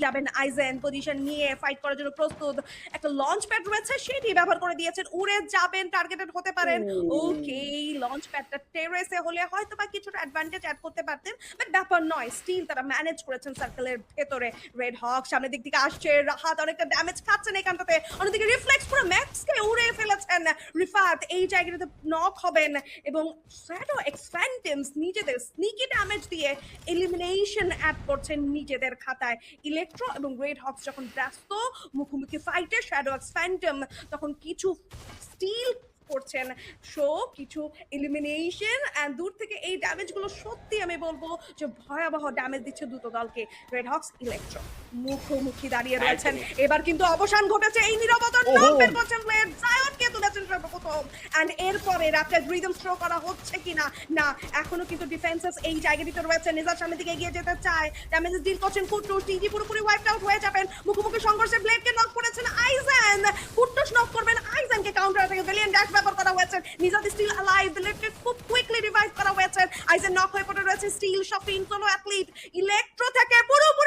যাবেন eigen, position নিয়ে fight করার জন্য প্রস্তুত। একটা লঞ্চ প্যাড রয়েছে, সেটি ব্যবহার করে দিয়েছেন। উড়ে যাবেন, টার্গেটেড হতে পারেন। ওকে, লঞ্চ প্যাডটা টেরেসে হলে হয়তোবা কিছুটা অ্যাডভান্টেজ অ্যাড করতে পারতেন, বাট ব্যাপার নয়। স্টিল তারা ম্যানেজ করেছেন সার্কেলের ভেতরে। রেড হক সামনের দিক থেকে আসছে, রাহাত অনেকটা ড্যামেজ খাচ্ছেন এখানটাতে। অন্যদিকে রিফ্লেক্স পুরো ম্যাক্সকে উড়ে ফেলেছেন রিফাত। এই জায়গাটাতে নক হবেন এবং শ্যাডো এক্সফ্যান্টমস নিজেদের স্নিকি ড্যামেজ দিয়ে এলিমিনেশন অ্যাড করছেন নিজেদের খাতায়। ইলেকট্রো এবং রেড হকস যখন ব্যস্ত মুখোমুখি ফাইটে শ্যাডো এক্সফ্যান্টম, তখন কিছু স্টিল করছেন শো, কিছু এলিমিনেশন এন্ড দূর থেকে এই ড্যামেজগুলো সত্যি আমি বলবো যে ভয়াবহ ড্যামেজ দিচ্ছে দুটো দলকে। রেড হকস ইলেকট্রো মুখোমুখি দাঁড়িয়ে রয়েছেন। এবার কিন্তু অবসান ঘটেছে এই নীরবতার। নাম বের করছেন প্লেয়ার জায়নকে তুলেছেন সর্বপ্রথম এন্ড এরপরে র্যাপিড রিদম থ্রো করা হচ্ছে কিনা, না এখনো কিন্তু ডিফেন্সেস এই জায়গাটিতে রয়েছে। নিজার সামনের দিকে এগিয়ে যেতে চায়, ড্যামেজ ডিল করছেন কুট্টুস। টিজি পুরোপুরি ওয়াইপড আউট হয়ে যাবেন। মুখোমুখি সংঘর্ষে ব্লেডকে নক করেছেন আইজেন, কুট্টুস নক করবেন আইজেনকে। কাউন্টার থেকে ভেলিয়ান ড্যাশ ব্যবহার করা হয়েছে। নিজাদ স্টিল অ্যালাইভ, ব্লেডকে খুব কুইকলি রিভাইভ করা হয়েছে। আইজেন নক হয়ে পড়ে রয়েছে। Still shopping solo athlete electro থেকে পুরোপুরি